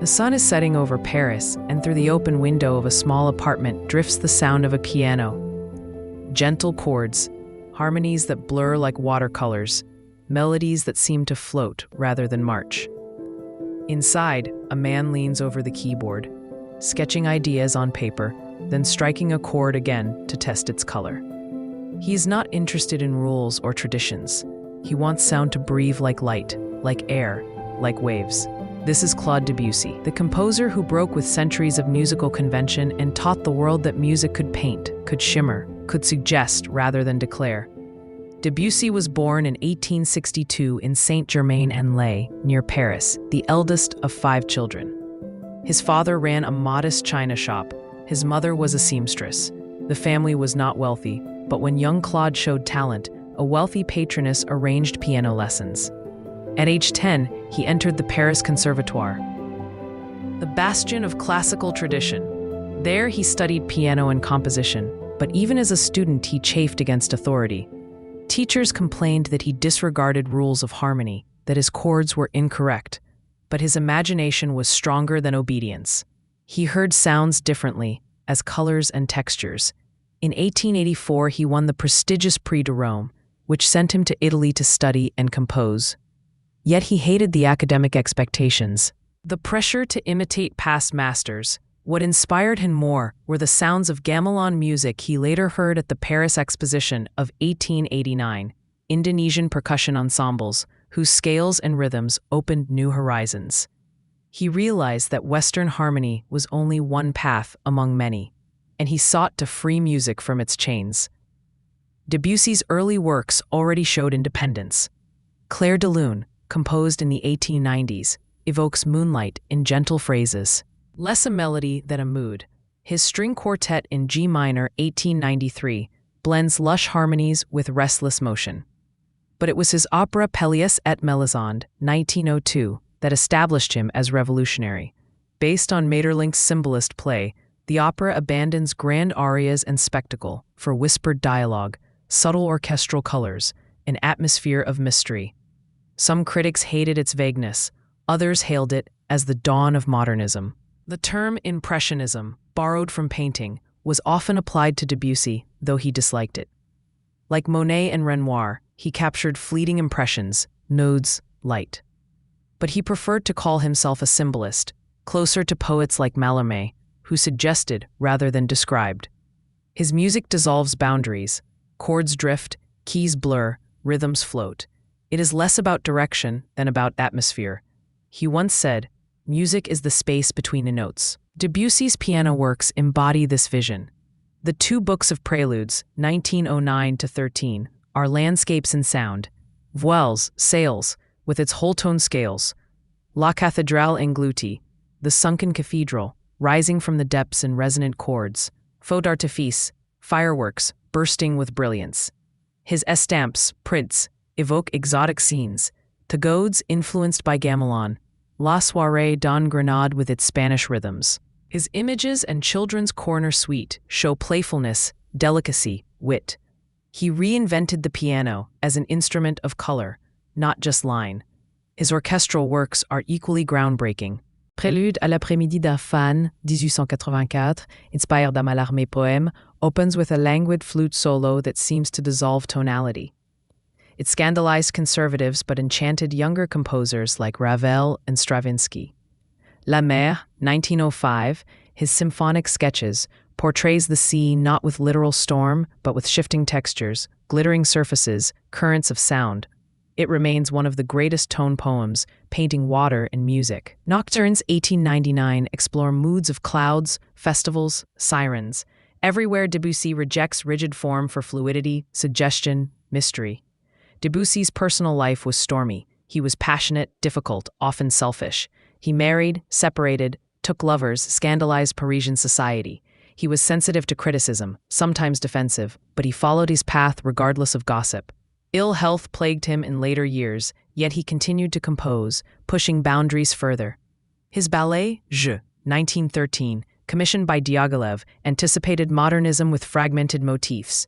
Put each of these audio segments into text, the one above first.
The sun is setting over Paris, and through the open window of a small apartment drifts the sound of a piano. Gentle chords, harmonies that blur like watercolors, melodies that seem to float rather than march. Inside, a man leans over the keyboard, sketching ideas on paper, then striking a chord again to test its color. He is not interested in rules or traditions. He wants sound to breathe like light, like air, like waves. This is Claude Debussy, the composer who broke with centuries of musical convention and taught the world that music could paint, could shimmer, could suggest rather than declare. Debussy was born in 1862 in Saint-Germain-en-Laye, near Paris, the eldest of 5 children. His father ran a modest china shop. His mother was a seamstress. The family was not wealthy, but when young Claude showed talent, a wealthy patroness arranged piano lessons. At age 10, he entered the Paris Conservatoire, the bastion of classical tradition. There he studied piano and composition, but even as a student he chafed against authority. Teachers complained that he disregarded rules of harmony, that his chords were incorrect, but his imagination was stronger than obedience. He heard sounds differently, as colors and textures. In 1884 he won the prestigious Prix de Rome, which sent him to Italy to study and compose. Yet he hated the academic expectations, the pressure to imitate past masters. What inspired him more were the sounds of gamelan music he later heard at the Paris Exposition of 1889, Indonesian percussion ensembles, whose scales and rhythms opened new horizons. He realized that Western harmony was only one path among many, and he sought to free music from its chains. Debussy's early works already showed independence. Clair de Lune, composed in the 1890s, evokes moonlight in gentle phrases. Less a melody than a mood. His string quartet in G minor 1893 blends lush harmonies with restless motion. But it was his opera Pelléas et Mélisande, 1902, that established him as revolutionary. Based on Maeterlinck's symbolist play, the opera abandons grand arias and spectacle for whispered dialogue, subtle orchestral colors, an atmosphere of mystery. Some critics hated its vagueness, others hailed it as the dawn of modernism. The term Impressionism, borrowed from painting, was often applied to Debussy, though he disliked it. Like Monet and Renoir, he captured fleeting impressions, nodes, light. But he preferred to call himself a symbolist, closer to poets like Mallarmé, who suggested rather than described. His music dissolves boundaries. Chords drift, keys blur, rhythms float. It is less about direction than about atmosphere. He once said, "Music is the space between the notes." Debussy's piano works embody this vision. The 2 books of preludes, 1909-13, are landscapes in sound. Voiles, sails, with its whole tone scales. La Cathédrale engloutie, the sunken cathedral, rising from the depths in resonant chords. Feux d'artifice, fireworks, bursting with brilliance. His estampes, prints, evoke exotic scenes. Tagodes influenced by gamelan. La Soirée dans Grenade with its Spanish rhythms. His images and children's corner suite show playfulness, delicacy, wit. He reinvented the piano as an instrument of color, not just line. His orchestral works are equally groundbreaking. Prélude à l'après-midi d'un fan, 1884, inspired d'un Mallarmé poème, opens with a languid flute solo that seems to dissolve tonality. It scandalized conservatives but enchanted younger composers like Ravel and Stravinsky. La Mer, 1905, his symphonic sketches, portrays the sea not with literal storm, but with shifting textures, glittering surfaces, currents of sound. It remains one of the greatest tone poems, painting water and music. Nocturnes, 1899, explore moods of clouds, festivals, sirens. Everywhere Debussy rejects rigid form for fluidity, suggestion, mystery. Debussy's personal life was stormy. He was passionate, difficult, often selfish. He married, separated, took lovers, scandalized Parisian society. He was sensitive to criticism, sometimes defensive, but he followed his path regardless of gossip. Ill health plagued him in later years, yet he continued to compose, pushing boundaries further. His ballet, Je, 1913, commissioned by Diaghilev, anticipated modernism with fragmented motifs.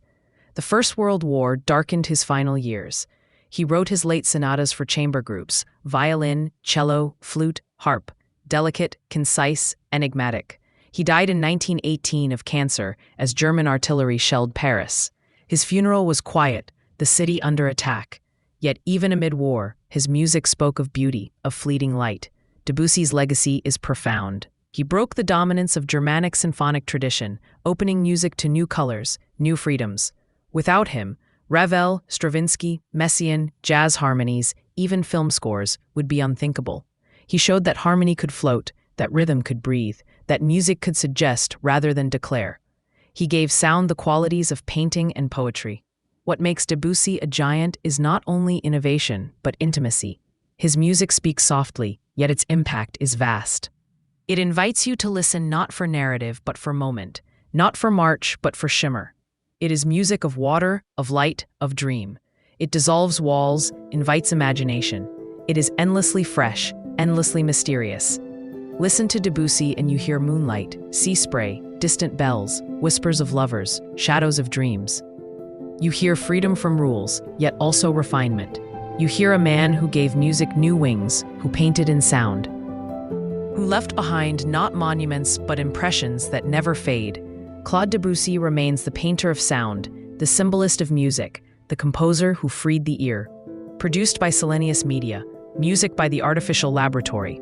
The First World War darkened his final years. He wrote his late sonatas for chamber groups, violin, cello, flute, harp, delicate, concise, enigmatic. He died in 1918 of cancer as German artillery shelled Paris. His funeral was quiet, the city under attack. Yet even amid war, his music spoke of beauty, of fleeting light. Debussy's legacy is profound. He broke the dominance of Germanic symphonic tradition, opening music to new colors, new freedoms. Without him, Ravel, Stravinsky, Messiaen, jazz harmonies, even film scores would be unthinkable. He showed that harmony could float, that rhythm could breathe, that music could suggest rather than declare. He gave sound the qualities of painting and poetry. What makes Debussy a giant is not only innovation, but intimacy. His music speaks softly, yet its impact is vast. It invites you to listen not for narrative, but for moment, not for march, but for shimmer. It is music of water, of light, of dream. It dissolves walls, invites imagination. It is endlessly fresh, endlessly mysterious. Listen to Debussy and you hear moonlight, sea spray, distant bells, whispers of lovers, shadows of dreams. You hear freedom from rules, yet also refinement. You hear a man who gave music new wings, who painted in sound, who left behind not monuments but impressions that never fade. Claude Debussy remains the painter of sound, the symbolist of music, the composer who freed the ear. Produced by Selenius Media, music by the Artificial Laboratory.